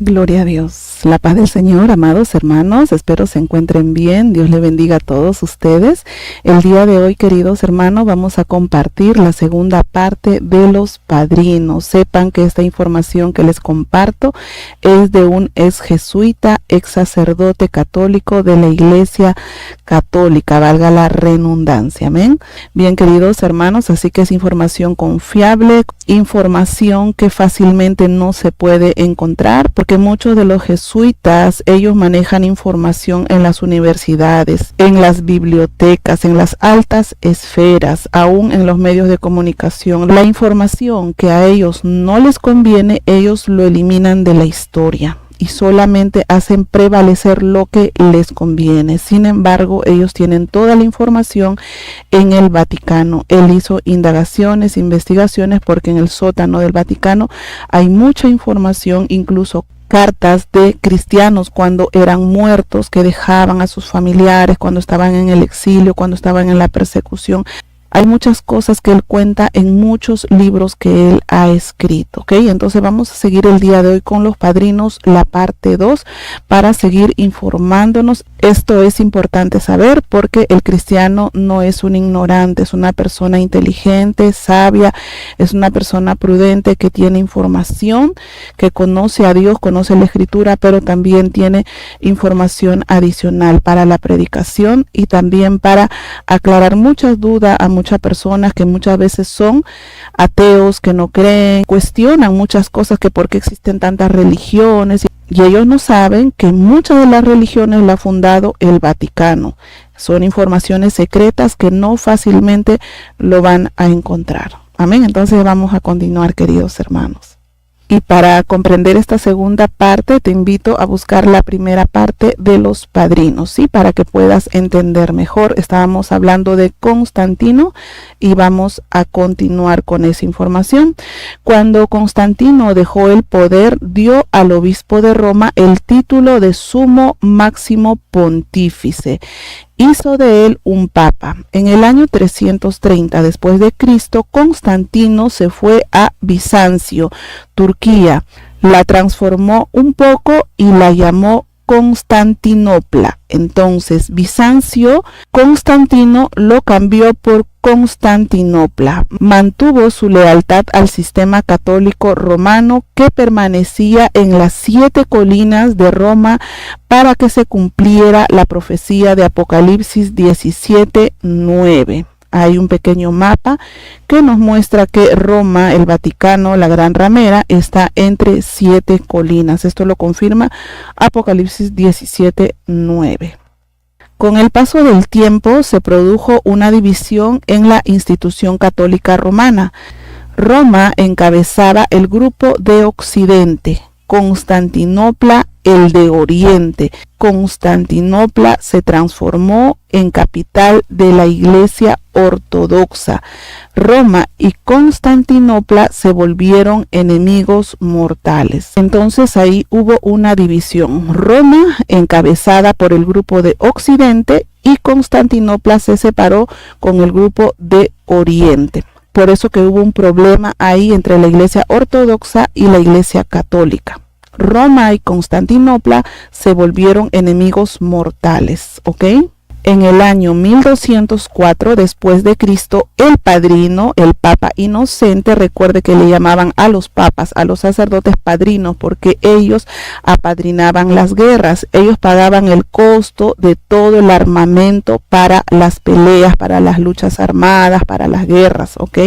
Gloria a Dios. La paz del Señor, amados hermanos, espero se encuentren bien. Dios le bendiga a todos ustedes. El día de hoy, queridos hermanos, vamos a compartir la segunda parte de los padrinos. Sepan que esta información que les comparto es de un ex jesuita, ex sacerdote católico de la Iglesia Católica, valga la redundancia. Amén. Bien, queridos hermanos, así que es información confiable, información que fácilmente no se puede encontrar, porque muchos de los jesuitas, ellos manejan información en las universidades, en las bibliotecas, en las altas esferas, aún en los medios de comunicación. La información que a ellos no les conviene, ellos lo eliminan de la historia y solamente hacen prevalecer lo que les conviene. Sin embargo, ellos tienen toda la información en el Vaticano. Él hizo indagaciones, investigaciones, porque en el sótano del Vaticano hay mucha información, incluso cartas de cristianos cuando eran muertos, que dejaban a sus familiares, cuando estaban en el exilio, cuando estaban en la persecución. Hay muchas cosas que él cuenta en muchos libros que él ha escrito, ¿ok? Entonces vamos a seguir el día de hoy con los padrinos, la parte 2, para seguir informándonos. Esto es importante saber porque el cristiano no es un ignorante, es una persona inteligente, sabia, es una persona prudente que tiene información, que conoce a Dios, conoce la Escritura, pero también tiene información adicional para la predicación y también para aclarar muchas dudas a muchas personas que muchas veces son ateos, que no creen, cuestionan muchas cosas, que por qué existen tantas religiones, y ellos no saben que muchas de las religiones las ha fundado el Vaticano. Son informaciones secretas que no fácilmente lo van a encontrar. Amén. Entonces vamos a continuar, queridos hermanos. Y para comprender esta segunda parte, te invito a buscar la primera parte de los padrinos, ¿sí? Para que puedas entender mejor. Estábamos hablando de Constantino y vamos a continuar con esa información. Cuando Constantino dejó el poder, dio al obispo de Roma el título de sumo máximo pontífice. Hizo de él un papa. En el año 330 después de Cristo, Constantino se fue a Bizancio, Turquía. La transformó un poco y la llamó Constantinopla. Entonces, Bizancio, Constantino lo cambió por Constantinopla. Mantuvo su lealtad al sistema católico romano, que permanecía en las 7 colinas de Roma para que se cumpliera la profecía de Apocalipsis 17:9. Hay un pequeño mapa que nos muestra que Roma, el Vaticano, la Gran Ramera, está entre 7 colinas. Esto lo confirma Apocalipsis 17:9. Con el paso del tiempo se produjo una división en la institución católica romana. Roma encabezaba el grupo de Occidente, Constantinopla el de Oriente. Constantinopla se transformó en capital de la Iglesia Ortodoxa. Roma y Constantinopla se volvieron enemigos mortales. Entonces ahí hubo una división. Roma, encabezada por el grupo de Occidente, y Constantinopla se separó con el grupo de Oriente. Por eso que hubo un problema ahí entre la Iglesia Ortodoxa y la Iglesia Católica. Roma y Constantinopla se volvieron enemigos mortales, ¿ok? En el año 1204 después de Cristo, el padrino, el Papa Inocente, recuerde que le llamaban a los papas, a los sacerdotes padrinos, porque ellos apadrinaban las guerras, ellos pagaban el costo de todo el armamento para las peleas, para las luchas armadas, para las guerras, ¿ok?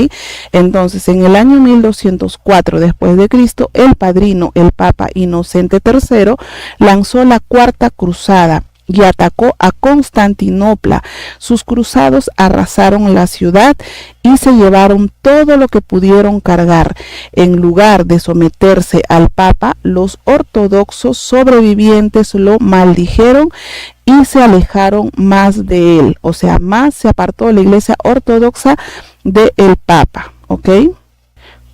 Entonces, en el año 1204 después de Cristo, el padrino, el Papa Inocente III, lanzó la Cuarta Cruzada y atacó a Constantinopla. Sus cruzados arrasaron la ciudad y se llevaron todo lo que pudieron cargar. En lugar de someterse al Papa, los ortodoxos sobrevivientes lo maldijeron y se alejaron más de él. O sea, más se apartó la Iglesia Ortodoxa del Papa, ¿ok?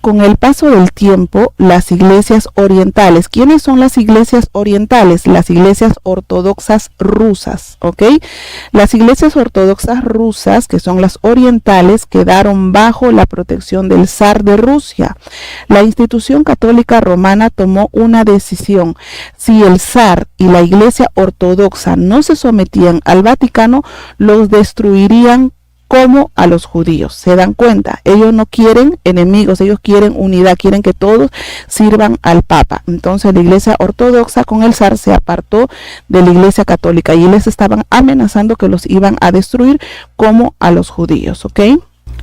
Con el paso del tiempo, las iglesias orientales, ¿quiénes son las iglesias orientales? Las iglesias ortodoxas rusas, ¿ok? Las iglesias ortodoxas rusas, que son las orientales, quedaron bajo la protección del zar de Rusia. La institución católica romana tomó una decisión. Si el zar y la iglesia ortodoxa no se sometían al Vaticano, los destruirían como a los judíos. ¿Se dan cuenta? Ellos no quieren enemigos, ellos quieren unidad, quieren que todos sirvan al Papa. Entonces la iglesia ortodoxa con el zar se apartó de la iglesia católica y les estaban amenazando que los iban a destruir como a los judíos, ¿ok?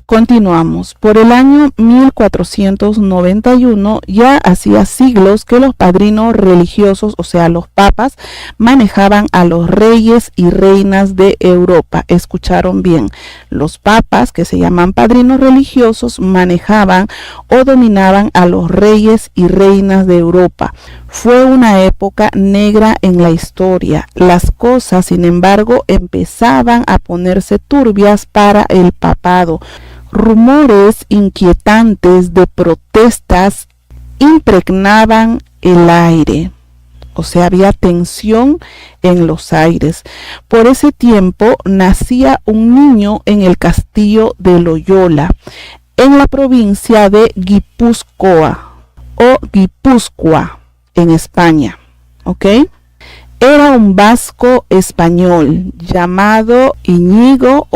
Continuamos. Por el año 1491, ya hacía siglos que los padrinos religiosos, o sea, los papas, manejaban a los reyes y reinas de Europa. Escucharon bien. Los papas, que se llaman padrinos religiosos, manejaban o dominaban a los reyes y reinas de Europa. Fue una época negra en la historia. Las cosas, sin embargo, empezaban a ponerse turbias para el papado. Rumores inquietantes de protestas impregnaban el aire. O sea, había tensión en los aires. Por ese tiempo nacía un niño en el castillo de Loyola, en la provincia de Guipúzcoa o Guipúzcoa, en España. ¿Ok? Era un vasco español llamado Íñigo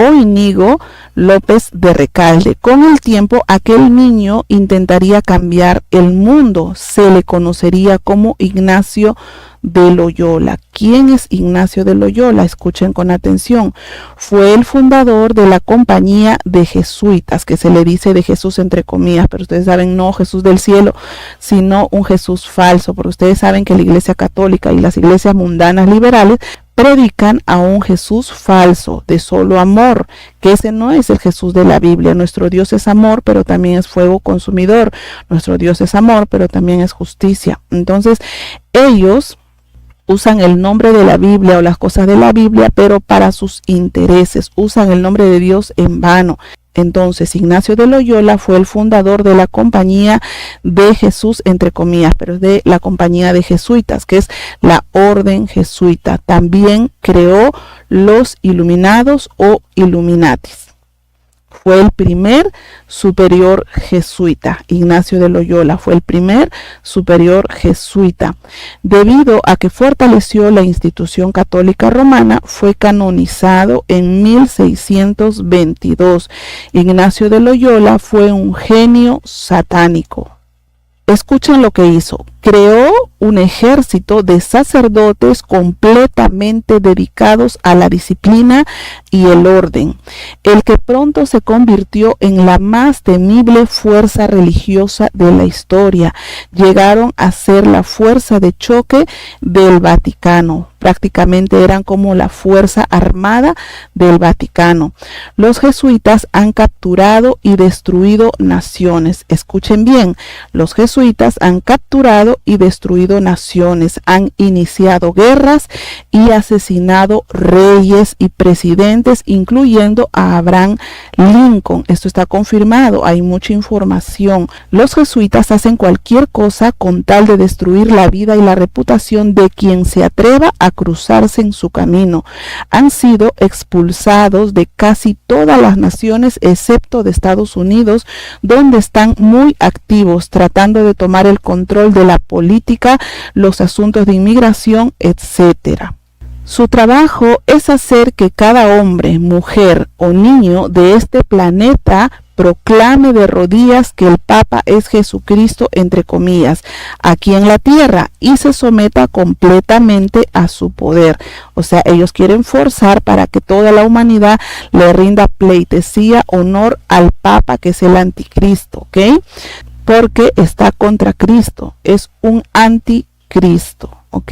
López de Recalde. Con el tiempo, aquel niño intentaría cambiar el mundo. Se le conocería como Ignacio de Loyola. ¿Quién es Ignacio de Loyola? Escuchen con atención. Fue el fundador de la compañía de jesuitas, que se le dice de Jesús entre comillas, pero ustedes saben, no Jesús del cielo, sino un Jesús falso, porque ustedes saben que la iglesia católica y las iglesias mundanas liberales predican a un Jesús falso, de solo amor, que ese no es el Jesús de la Biblia. Nuestro Dios es amor, pero también es fuego consumidor. Nuestro Dios es amor, pero también es justicia. Entonces, ellos usan el nombre de la Biblia o las cosas de la Biblia, pero para sus intereses. Usan el nombre de Dios en vano. Entonces, Ignacio de Loyola fue el fundador de la compañía de Jesús, entre comillas, pero es de la compañía de jesuitas, que es la orden jesuita. También creó los iluminados o Illuminatis. Fue el primer superior jesuita. Ignacio de Loyola fue el primer superior jesuita. Debido a que fortaleció la institución católica romana, fue canonizado en 1622. Ignacio de Loyola fue un genio satánico. Escuchen lo que hizo. Creó un ejército de sacerdotes completamente dedicados a la disciplina y el orden, el que pronto se convirtió en la más temible fuerza religiosa de la historia. Llegaron a ser la fuerza de choque del Vaticano. Prácticamente eran como la fuerza armada del Vaticano. Los jesuitas han capturado y destruido naciones. Escuchen bien, los jesuitas han capturado y destruido naciones, han iniciado guerras y asesinado reyes y presidentes, incluyendo a Abraham Lincoln. Esto está confirmado, hay mucha información. Los jesuitas hacen cualquier cosa con tal de destruir la vida y la reputación de quien se atreva a cruzarse en su camino. Han sido expulsados de casi todas las naciones excepto de Estados Unidos, donde están muy activos tratando de tomar el control de la política, los asuntos de inmigración, etcétera. Su trabajo es hacer que cada hombre, mujer o niño de este planeta proclame de rodillas que el Papa es Jesucristo, entre comillas, aquí en la tierra, y se someta completamente a su poder. O sea, ellos quieren forzar para que toda la humanidad le rinda pleitesía, honor al Papa, que es el anticristo, ¿ok? Porque está contra Cristo, es un anticristo. ¿Ok?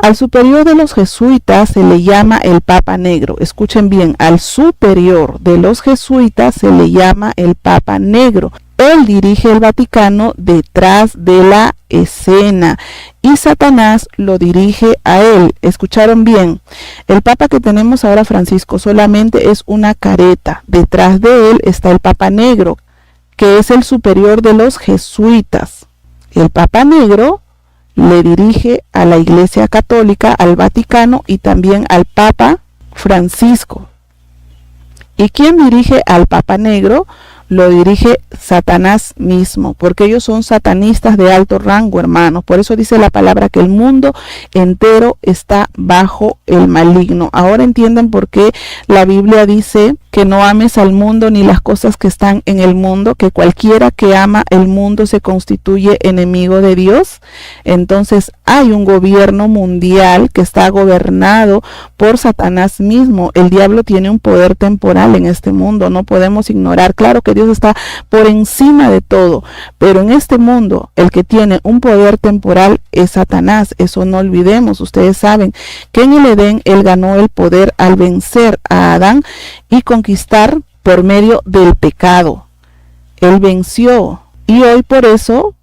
Al superior de los jesuitas se le llama el Papa Negro. Escuchen bien, al superior de los jesuitas se le llama el Papa Negro. Él dirige el Vaticano detrás de la escena y Satanás lo dirige a él. ¿Escucharon bien? El Papa que tenemos ahora, Francisco, solamente es una careta. Detrás de él está el Papa Negro, que es el superior de los jesuitas. El Papa Negro le dirige a la Iglesia Católica, al Vaticano y también al Papa Francisco. ¿Y quién dirige al Papa Negro? Lo dirige Satanás mismo, porque ellos son satanistas de alto rango, hermanos. Por eso dice la palabra que el mundo entero está bajo el maligno. Ahora entienden por qué la Biblia dice que no ames al mundo ni las cosas que están en el mundo, que cualquiera que ama el mundo se constituye enemigo de Dios. Entonces hay un gobierno mundial que está gobernado por Satanás mismo. El diablo tiene un poder temporal en este mundo, no podemos ignorar. Claro que Dios está por encima de todo, pero en este mundo el que tiene un poder temporal es Satanás. Eso no olvidemos. Ustedes saben que en el Edén él ganó el poder al vencer a Adán y conquistar por medio del pecado. Él venció y hoy por eso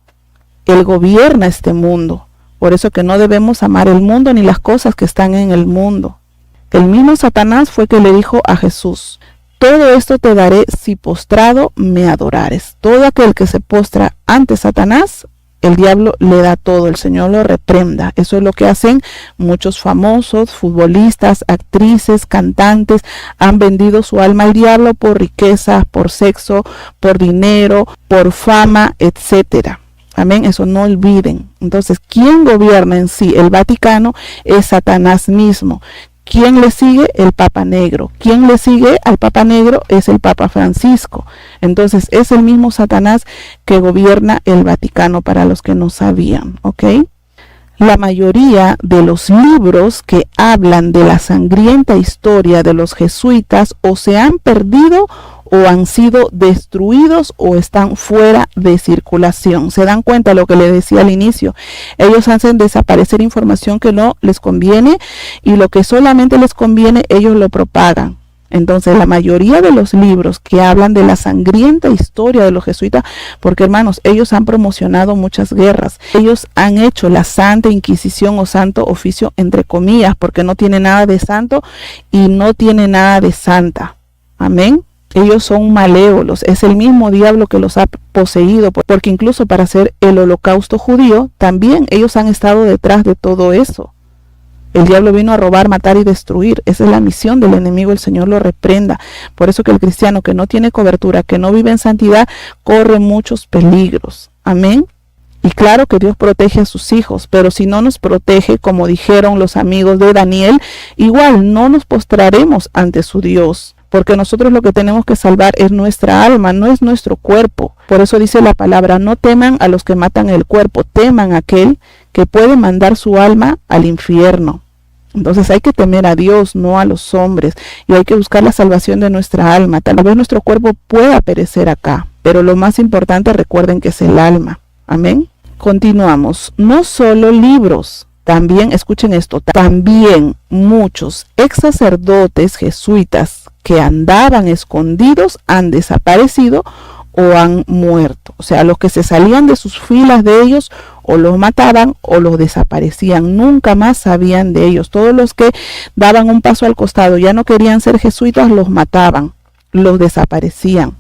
él gobierna este mundo. Por eso que no debemos amar el mundo ni las cosas que están en el mundo. El mismo Satanás fue que le dijo a Jesús: todo esto te daré si postrado me adorares. Todo aquel que se postra ante Satanás, el diablo le da todo, el Señor lo reprenda. Eso es lo que hacen muchos famosos, futbolistas, actrices, cantantes. Han vendido su alma al diablo por riqueza, por sexo, por dinero, por fama, etcétera. Amén, eso no olviden. Entonces, ¿quién gobierna en sí el Vaticano? Es Satanás mismo. ¿Quién le sigue? El Papa Negro. ¿Quién le sigue al Papa Negro? Es el Papa Francisco. Entonces es el mismo Satanás que gobierna el Vaticano, para los que no sabían, ¿ok? La mayoría de los libros que hablan de la sangrienta historia de los jesuitas o se han perdido o han sido destruidos o están fuera de circulación. ¿Se dan cuenta de lo que les decía al inicio? Ellos hacen desaparecer información que no les conviene y lo que solamente les conviene, ellos lo propagan. Entonces, la mayoría de los libros que hablan de la sangrienta historia de los jesuitas, porque hermanos, ellos han promocionado muchas guerras. Ellos han hecho la Santa Inquisición o Santo Oficio, entre comillas, porque no tiene nada de santo y no tiene nada de santa. Amén. Ellos son malévolos, es el mismo diablo que los ha poseído, porque incluso para hacer el holocausto judío, también ellos han estado detrás de todo eso. El diablo vino a robar, matar y destruir. Esa es la misión del enemigo, el Señor lo reprenda. Por eso que el cristiano que no tiene cobertura, que no vive en santidad, corre muchos peligros. Amén. Y claro que Dios protege a sus hijos, pero si no nos protege, como dijeron los amigos de Daniel, igual no nos postraremos ante su Dios. Porque nosotros lo que tenemos que salvar es nuestra alma, no es nuestro cuerpo. Por eso dice la palabra: no teman a los que matan el cuerpo, teman a aquel que puede mandar su alma al infierno. Entonces hay que temer a Dios, no a los hombres, y hay que buscar la salvación de nuestra alma. Tal vez nuestro cuerpo pueda perecer acá, pero lo más importante, recuerden que es el alma. Amén. Continuamos. No solo libros. También, escuchen esto, también muchos ex sacerdotes jesuitas que andaban escondidos han desaparecido o han muerto. O sea, los que se salían de sus filas de ellos o los mataban o los desaparecían. Nunca más sabían de ellos. Todos los que daban un paso al costado, ya no querían ser jesuitas, los mataban, los desaparecían.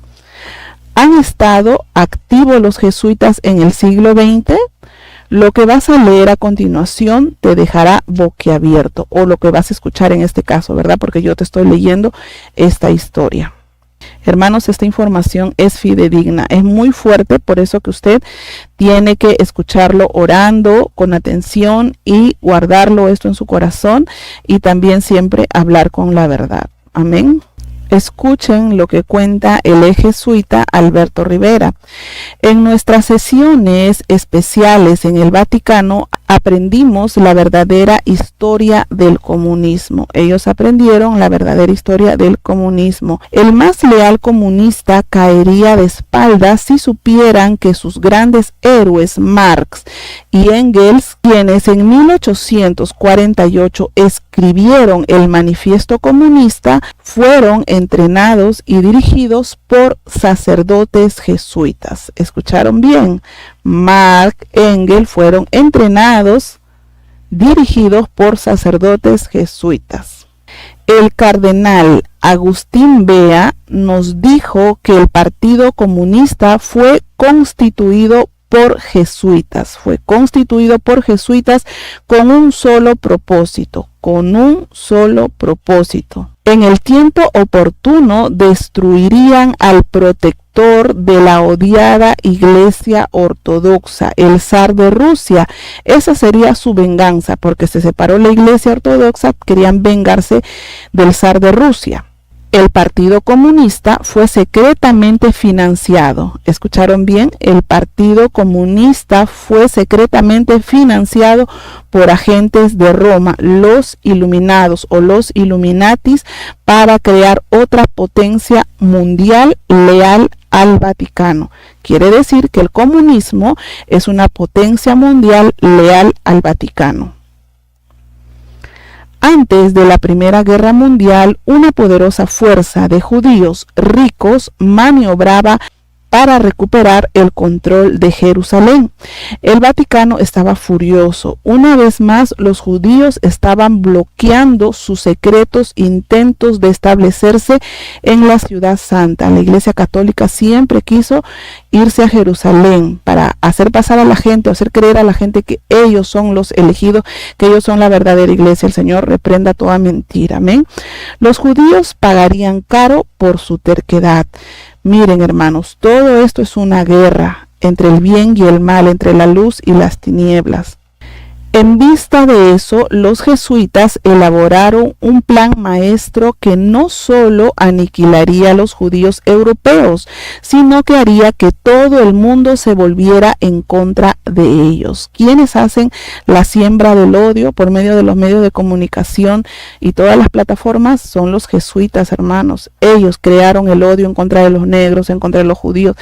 ¿Han estado activos los jesuitas en el siglo XX? Lo que vas a leer a continuación te dejará boquiabierto, o lo que vas a escuchar en este caso, ¿verdad? Porque yo te estoy leyendo esta historia. Hermanos, esta información es fidedigna, es muy fuerte, por eso que usted tiene que escucharlo orando con atención y guardarlo esto en su corazón y también siempre hablar con la verdad. Amén. Escuchen lo que cuenta el ex jesuita Alberto Rivera. En nuestras sesiones especiales en el Vaticano aprendimos la verdadera historia del comunismo. Ellos aprendieron la verdadera historia del comunismo. El más leal comunista caería de espaldas si supieran que sus grandes héroes Marx y Engels, quienes en 1848 escribieron el Manifiesto Comunista, fueron entrenados y dirigidos por sacerdotes jesuitas. ¿Escucharon bien? Marx, Engels fueron entrenados, dirigidos por sacerdotes jesuitas. El cardenal Agustín Bea nos dijo que el Partido Comunista fue constituido por jesuitas, con un solo propósito, En el tiempo oportuno destruirían al protector de la odiada Iglesia Ortodoxa, el zar de Rusia. Esa sería su venganza, porque se separó la Iglesia Ortodoxa, querían vengarse del zar de Rusia. El Partido Comunista fue secretamente financiado. ¿Escucharon bien? El Partido Comunista fue secretamente financiado por agentes de Roma, los Iluminados o los Illuminatis, para crear otra potencia mundial leal al Vaticano. Quiere decir que el comunismo es una potencia mundial leal al Vaticano. Antes de la Primera Guerra Mundial, una poderosa fuerza de judíos ricos maniobraba para recuperar el control de Jerusalén. El Vaticano estaba furioso. Una vez más, los judíos estaban bloqueando sus secretos intentos de establecerse en la ciudad santa. La Iglesia Católica siempre quiso irse a Jerusalén para hacer pasar a la gente, hacer creer a la gente que ellos son los elegidos, que ellos son la verdadera iglesia. El Señor reprenda toda mentira. Amén. Los judíos pagarían caro por su terquedad. Miren, hermanos, todo esto es una guerra entre el bien y el mal, entre la luz y las tinieblas. En vista de eso, los jesuitas elaboraron un plan maestro que no solo aniquilaría a los judíos europeos, sino que haría que todo el mundo se volviera en contra de ellos. ¿Quiénes hacen la siembra del odio por medio de los medios de comunicación y todas las plataformas? Son los jesuitas, hermanos. Ellos crearon el odio en contra de los negros, en contra de los judíos.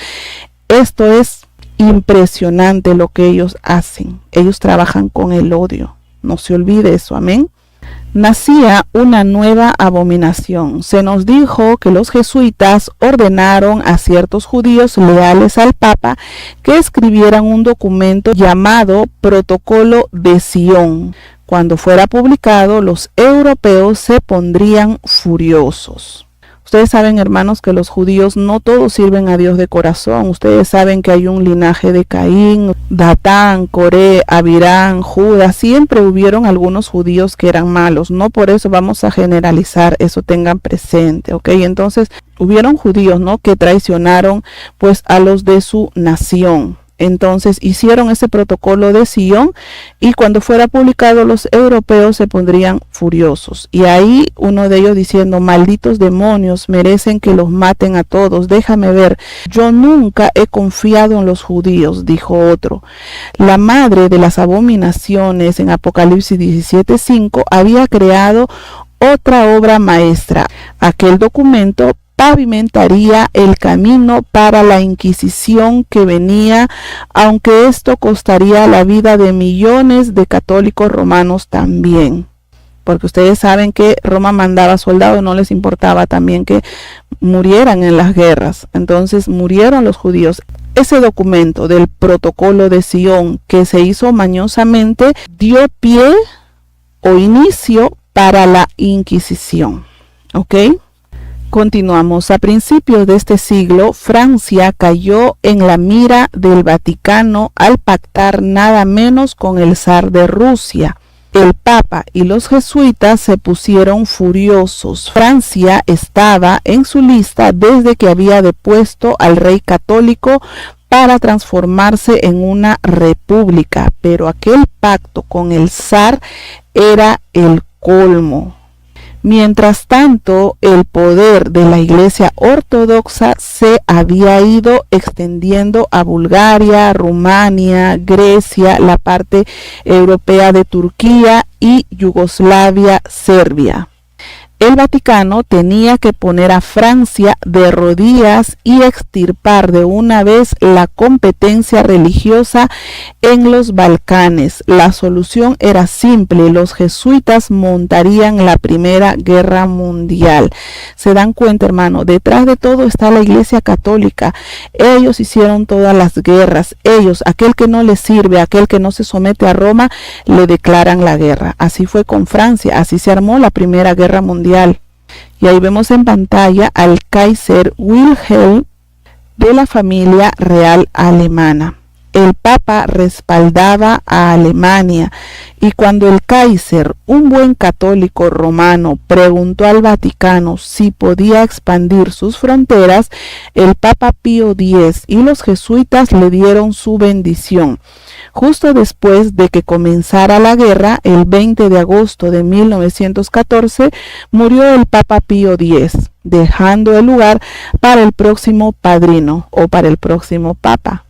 Esto es impresionante lo que ellos hacen. Ellos trabajan con el odio. No se olvide eso, amén. Nacía una nueva abominación. Se nos dijo que los jesuitas ordenaron a ciertos judíos leales al Papa que escribieran un documento llamado Protocolo de Sion. Cuando fuera publicado, los europeos se pondrían furiosos. Ustedes saben, hermanos, que los judíos no todos sirven a Dios de corazón. Ustedes saben que hay un linaje de Caín, Datán, Coré, Abirán, Judas. Siempre hubieron algunos judíos que eran malos. No por eso vamos a generalizar, eso tengan presente, ¿ok? Entonces, hubieron judíos, ¿no?, que traicionaron pues a los de su nación. Entonces hicieron ese protocolo de Sion y cuando fuera publicado los europeos se pondrían furiosos. Y ahí uno de ellos diciendo: malditos demonios, merecen que los maten a todos. Déjame ver, yo nunca he confiado en los judíos, dijo otro. La madre de las abominaciones en Apocalipsis 17:5 había creado otra obra maestra. Aquel documento pavimentaría el camino para la Inquisición que venía, aunque esto costaría la vida de millones de católicos romanos también. Porque ustedes saben que Roma mandaba soldados, no les importaba también que murieran en las guerras. Entonces murieron los judíos. Ese documento del Protocolo de Sion que se hizo mañosamente dio pie o inicio para la Inquisición. ¿Ok? Continuamos. A principios de este siglo, Francia cayó en la mira del Vaticano al pactar nada menos con el zar de Rusia. El Papa y los jesuitas se pusieron furiosos. Francia estaba en su lista desde que había depuesto al rey católico para transformarse en una república, pero aquel pacto con el zar era el colmo. Mientras tanto, el poder de la Iglesia Ortodoxa se había ido extendiendo a Bulgaria, Rumania, Grecia, la parte europea de Turquía y Yugoslavia, Serbia. El Vaticano tenía que poner a Francia de rodillas y extirpar de una vez la competencia religiosa en los Balcanes. La solución era simple: los jesuitas montarían la Primera Guerra Mundial. ¿Se dan cuenta, hermano? Detrás de todo está la Iglesia Católica. Ellos hicieron todas las guerras. Ellos, aquel que no les sirve, aquel que no se somete a Roma, le declaran la guerra. Así fue con Francia, así se armó la Primera Guerra Mundial. Mundial. Y ahí vemos en pantalla al Kaiser Wilhelm de la familia real alemana. El Papa respaldaba a Alemania y cuando el Kaiser, un buen católico romano, preguntó al Vaticano si podía expandir sus fronteras, el Papa Pío X y los jesuitas le dieron su bendición. Justo después de que comenzara la guerra, el 20 de agosto de 1914, murió el Papa Pío X, dejando el lugar para el próximo padrino o para el próximo Papa.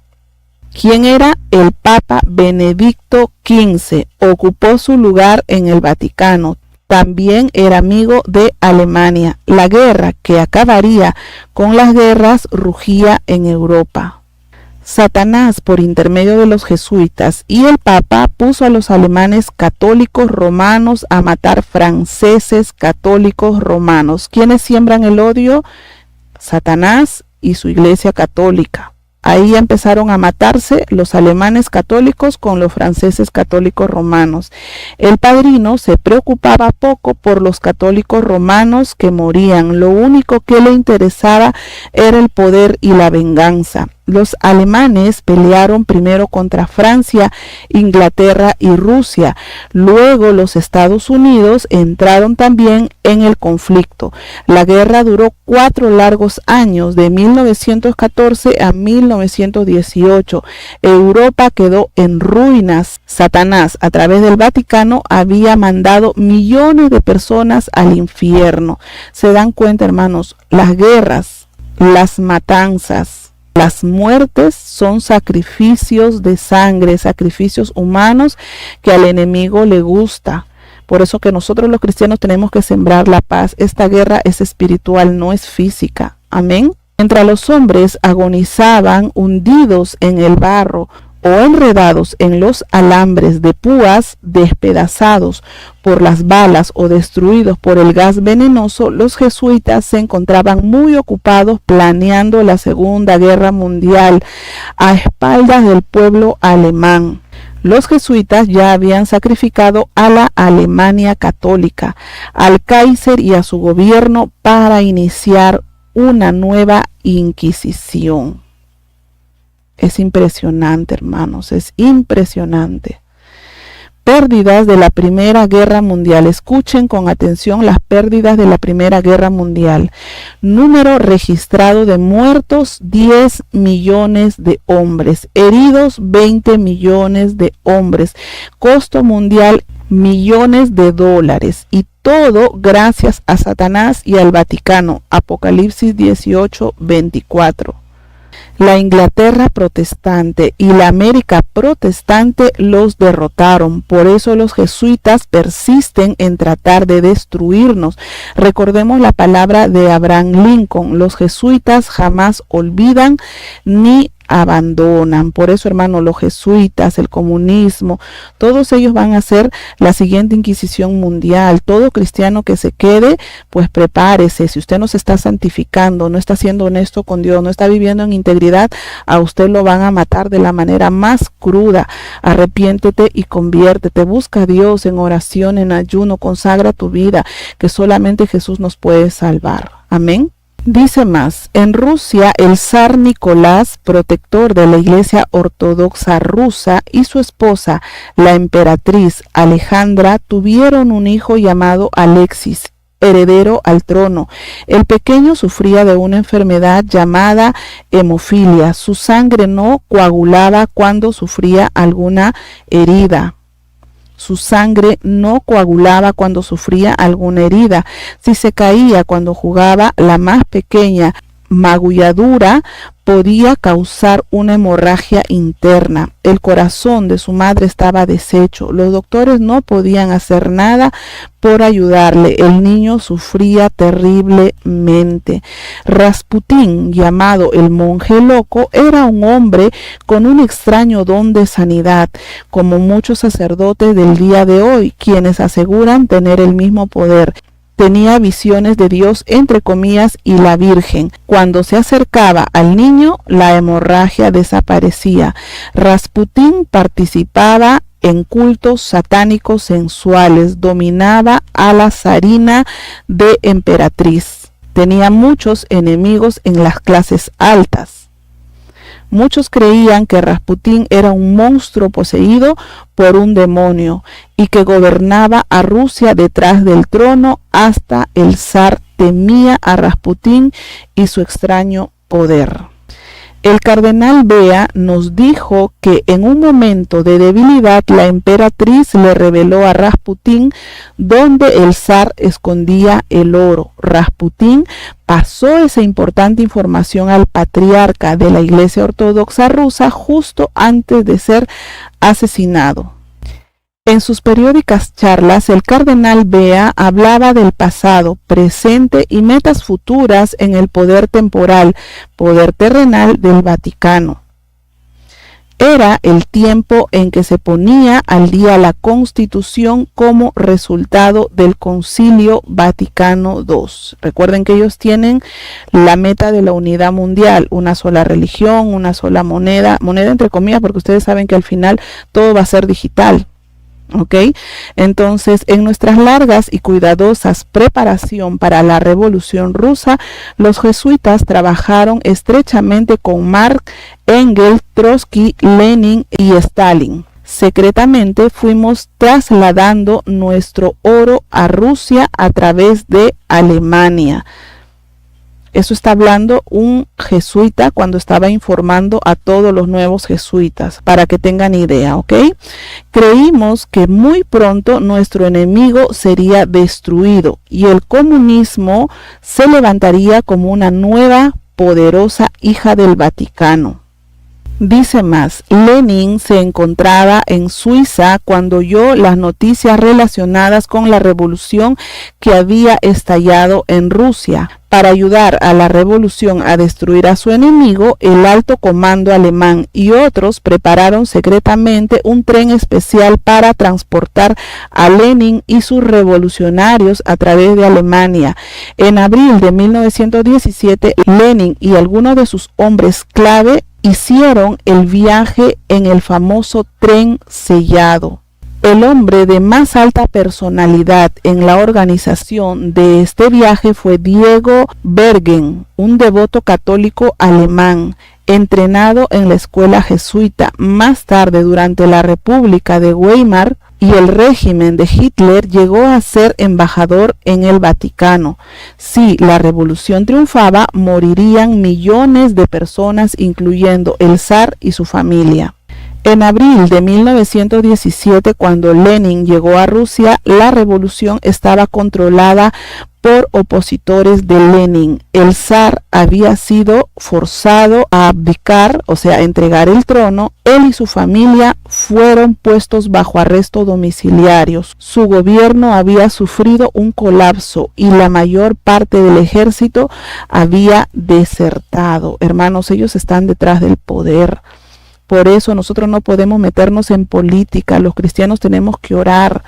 ¿Quién era? El Papa Benedicto XV. Ocupó su lugar en el Vaticano. También era amigo de Alemania. La guerra que acabaría con las guerras rugía en Europa. Satanás, por intermedio de los jesuitas y el Papa, puso a los alemanes católicos romanos a matar franceses católicos romanos. ¿Quiénes siembran el odio? Satanás y su iglesia católica. Ahí empezaron a matarse los alemanes católicos con los franceses católicos romanos. El padrino se preocupaba poco por los católicos romanos que morían. Lo único que le interesaba era el poder y la venganza. Los alemanes pelearon primero contra Francia, Inglaterra y Rusia. Luego los Estados Unidos entraron también en el conflicto. La guerra duró 4 largos años, de 1914 a 1918. Europa quedó en ruinas. Satanás, a través del Vaticano, había mandado millones de personas al infierno. Se dan cuenta, hermanos, las guerras, las matanzas, las muertes son sacrificios de sangre, sacrificios humanos que al enemigo le gusta. Por eso que nosotros los cristianos tenemos que sembrar la paz. Esta guerra es espiritual, no es física. Amén. Mientras los hombres agonizaban hundidos en el barro o enredados en los alambres de púas, despedazados por las balas o destruidos por el gas venenoso, los jesuitas se encontraban muy ocupados planeando la Segunda Guerra Mundial a espaldas del pueblo alemán. Los jesuitas ya habían sacrificado a la Alemania católica, al Kaiser y a su gobierno para iniciar una nueva Inquisición. Es impresionante, hermanos, es impresionante. Pérdidas de la Primera Guerra Mundial. Escuchen con atención las pérdidas de la Primera Guerra Mundial. Número registrado de muertos, 10 millones de hombres. Heridos, 20 millones de hombres. Costo mundial, millones de dólares. Y todo gracias a Satanás y al Vaticano. Apocalipsis 18:24. La Inglaterra protestante y la América protestante los derrotaron. Por eso los jesuitas persisten en tratar de destruirnos. Recordemos la palabra de Abraham Lincoln. Los jesuitas jamás olvidan ni abandonan. Por eso, hermano, los jesuitas, el comunismo, todos ellos van a ser la siguiente Inquisición mundial. Todo cristiano que se quede, pues prepárese. Si usted no se está santificando, no está siendo honesto con Dios, no está viviendo en integridad, a usted lo van a matar de la manera más cruda. Arrepiéntete y conviértete. Busca a Dios en oración, en ayuno, consagra tu vida, que solamente Jesús nos puede salvar. Amén. Dice más, en Rusia el zar Nicolás, protector de la Iglesia Ortodoxa rusa, y su esposa, la emperatriz Alejandra, tuvieron un hijo llamado Alexis, heredero al trono. El pequeño sufría de una enfermedad llamada hemofilia. Su sangre no coagulaba cuando sufría alguna herida. Su sangre no coagulaba cuando sufría alguna herida. Si se caía cuando jugaba, la más pequeña magulladura podía causar una hemorragia interna. El corazón de su madre estaba deshecho. Los doctores no podían hacer nada por ayudarle. El niño sufría terriblemente. Rasputín, llamado el monje loco, era un hombre con un extraño don de sanidad, como muchos sacerdotes del día de hoy, quienes aseguran tener el mismo poder. Tenía visiones de Dios, entre comillas, y la Virgen. Cuando se acercaba al niño, la hemorragia desaparecía. Rasputín participaba en cultos satánicos sensuales, dominaba a la zarina de emperatriz. Tenía muchos enemigos en las clases altas. Muchos creían que Rasputín era un monstruo poseído por un demonio y que gobernaba a Rusia detrás del trono. Hasta el zar temía a Rasputín y su extraño poder. El cardenal Bea nos dijo que en un momento de debilidad la emperatriz le reveló a Rasputín donde el zar escondía el oro. Rasputín pasó esa importante información al patriarca de la Iglesia Ortodoxa rusa justo antes de ser asesinado. En sus periódicas charlas, el cardenal Bea hablaba del pasado, presente y metas futuras en el poder temporal, poder terrenal del Vaticano. Era el tiempo en que se ponía al día la Constitución como resultado del Concilio Vaticano II. Recuerden que ellos tienen la meta de la unidad mundial, una sola religión, una sola moneda entre comillas, porque ustedes saben que al final todo va a ser digital. ¿Ok? Entonces, en nuestras largas y cuidadosas preparación para la Revolución Rusa, los jesuitas trabajaron estrechamente con Marx, Engels, Trotsky, Lenin y Stalin. Secretamente fuimos trasladando nuestro oro a Rusia a través de Alemania. Eso está hablando un jesuita cuando estaba informando a todos los nuevos jesuitas, para que tengan idea, ¿ok? Creímos que muy pronto nuestro enemigo sería destruido y el comunismo se levantaría como una nueva, poderosa hija del Vaticano. Dice más, Lenin se encontraba en Suiza cuando oyó las noticias relacionadas con la revolución que había estallado en Rusia. Para ayudar a la revolución a destruir a su enemigo, el alto comando alemán y otros prepararon secretamente un tren especial para transportar a Lenin y sus revolucionarios a través de Alemania. En abril de 1917, Lenin y algunos de sus hombres clave hicieron el viaje en el famoso tren sellado. El hombre de más alta personalidad en la organización de este viaje fue Diego Bergen, un devoto católico alemán, entrenado en la escuela jesuita. Más tarde, durante la República de Weimar y el régimen de Hitler, llegó a ser embajador en el Vaticano. Si la revolución triunfaba, morirían millones de personas, incluyendo el zar y su familia. En abril de 1917, cuando Lenin llegó a Rusia, la revolución estaba controlada por opositores de Lenin. El zar había sido forzado a abdicar, o sea, a entregar el trono. Él y su familia fueron puestos bajo arresto domiciliario. Su gobierno había sufrido un colapso y la mayor parte del ejército había desertado. Hermanos, ellos están detrás del poder. Por eso nosotros no podemos meternos en política. Los cristianos tenemos que orar.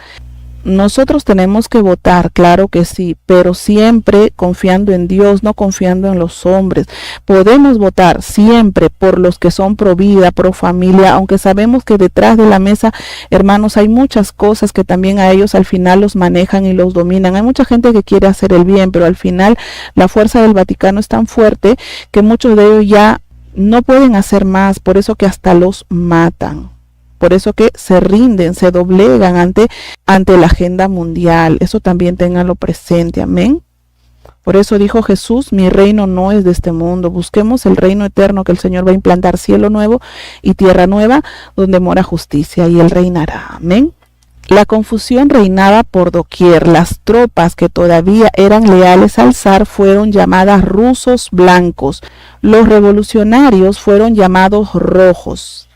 Nosotros tenemos que votar, claro que sí, pero siempre confiando en Dios, no confiando en los hombres. Podemos votar siempre por los que son pro vida, pro familia, aunque sabemos que detrás de la mesa, hermanos, hay muchas cosas que también a ellos al final los manejan y los dominan. Hay mucha gente que quiere hacer el bien, pero al final la fuerza del Vaticano es tan fuerte que muchos de ellos ya no pueden hacer más, por eso que hasta los matan. Por eso que se rinden, se doblegan ante la agenda mundial. Eso también ténganlo presente, amén. Por eso dijo Jesús, mi reino no es de este mundo. Busquemos el reino eterno que el Señor va a implantar, cielo nuevo y tierra nueva, donde mora justicia, y Él reinará, amén. La confusión reinaba por doquier. Las tropas que todavía eran leales al zar fueron llamadas rusos blancos. Los revolucionarios fueron llamados rojos.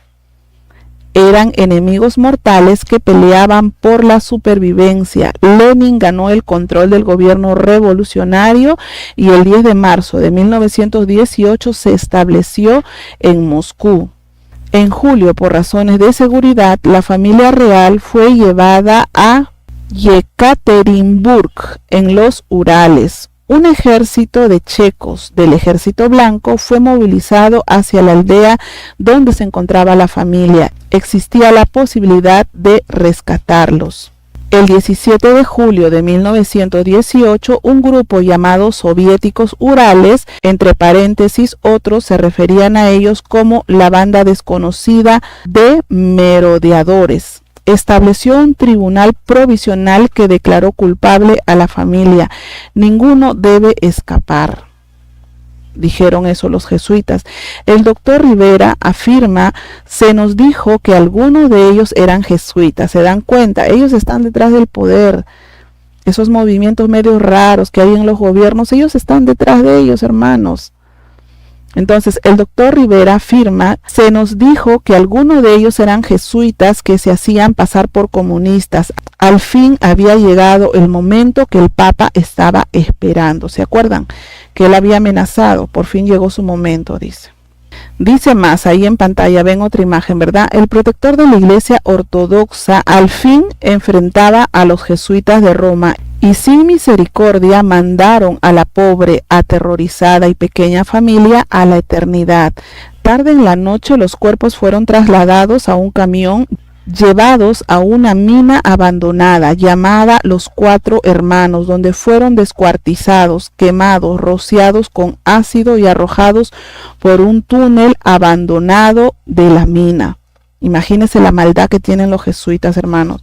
Eran enemigos mortales que peleaban por la supervivencia. Lenin ganó el control del gobierno revolucionario y el 10 de marzo de 1918 se estableció en Moscú. En julio, por razones de seguridad, la familia real fue llevada a Yekaterinburg, en los Urales, Un ejército de checos del ejército blanco fue movilizado hacia la aldea donde se encontraba la familia. Existía la posibilidad de rescatarlos. El 17 de julio de 1918, un grupo llamado Soviéticos Urales, entre paréntesis otros se referían a ellos como la banda desconocida de merodeadores, estableció un tribunal provisional que declaró culpable a la familia. Ninguno debe escapar. Dijeron eso los jesuitas. El doctor Rivera afirma, se nos dijo que algunos de ellos eran jesuitas. Se dan cuenta, ellos están detrás del poder. Esos movimientos medios raros que hay en los gobiernos, ellos están detrás de ellos, hermanos. Entonces, el doctor Rivera afirma, se nos dijo que algunos de ellos eran jesuitas que se hacían pasar por comunistas. Al fin había llegado el momento que el Papa estaba esperando. ¿Se acuerdan? Que él había amenazado. Por fin llegó su momento, dice. Dice más, ahí en pantalla ven otra imagen, ¿verdad? El protector de la Iglesia Ortodoxa al fin enfrentaba a los jesuitas de Roma y sin misericordia mandaron a la pobre, aterrorizada y pequeña familia a la eternidad. Tarde en la noche los cuerpos fueron trasladados a un camión, llevados a una mina abandonada llamada Los Cuatro Hermanos, donde fueron descuartizados, quemados, rociados con ácido y arrojados por un túnel abandonado de la mina. Imagínense la maldad que tienen los jesuitas, hermanos.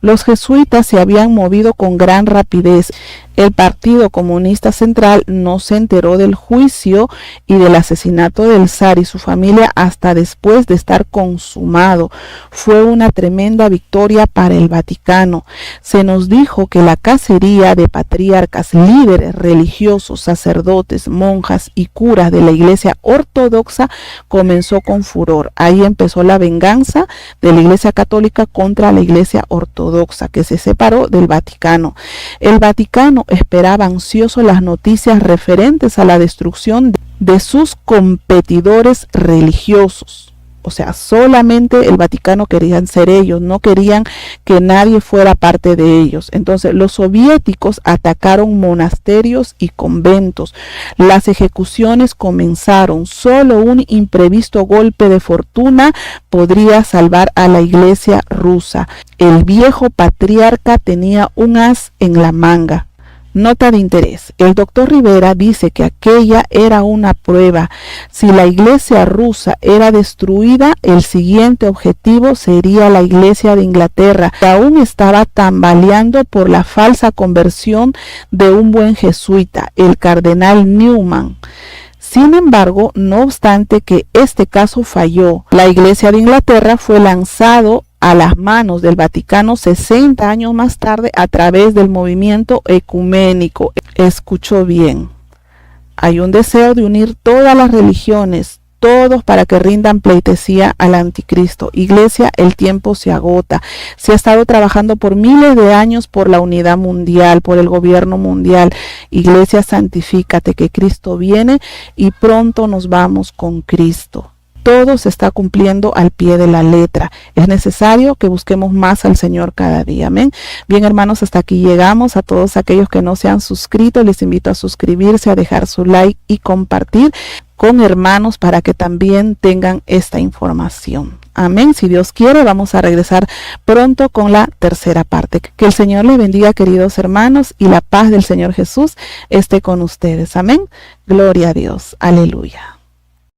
Los jesuitas se habían movido con gran rapidez. El Partido Comunista Central no se enteró del juicio y del asesinato del zar y su familia hasta después de estar consumado. Fue una tremenda victoria para el Vaticano. Se nos dijo que la cacería de patriarcas, líderes religiosos, sacerdotes, monjas y curas de la Iglesia Ortodoxa comenzó con furor. Ahí empezó la venganza de la Iglesia Católica contra la Iglesia Ortodoxa, que se separó del Vaticano. El Vaticano esperaba ansioso las noticias referentes a la destrucción de sus competidores religiosos. O sea, solamente el Vaticano querían ser ellos, no querían que nadie fuera parte de ellos. Entonces, los soviéticos atacaron monasterios y conventos. Las ejecuciones comenzaron. Solo un imprevisto golpe de fortuna podría salvar a la Iglesia rusa. El viejo patriarca tenía un as en la manga. Nota de interés. El doctor Rivera dice que aquella era una prueba. Si la iglesia rusa era destruida, el siguiente objetivo sería la iglesia de Inglaterra, que aún estaba tambaleando por la falsa conversión de un buen jesuita, el cardenal Newman. Sin embargo, no obstante que este caso falló, la iglesia de Inglaterra fue lanzado a las manos del Vaticano 60 años más tarde a través del movimiento ecuménico. Escuchó bien. Hay un deseo de unir todas las religiones, todos para que rindan pleitesía al anticristo. Iglesia, el tiempo se agota. Se ha estado trabajando por miles de años por la unidad mundial, por el gobierno mundial. Iglesia, santifícate, que Cristo viene y pronto nos vamos con Cristo. Todo se está cumpliendo al pie de la letra. Es necesario que busquemos más al Señor cada día. Amén. Bien, hermanos, hasta aquí llegamos. A todos aquellos que no se han suscrito, les invito a suscribirse, a dejar su like y compartir con hermanos para que también tengan esta información. Amén. Si Dios quiere, vamos a regresar pronto con la tercera parte. Que el Señor les bendiga, queridos hermanos, y la paz del Señor Jesús esté con ustedes. Amén. Gloria a Dios. Aleluya.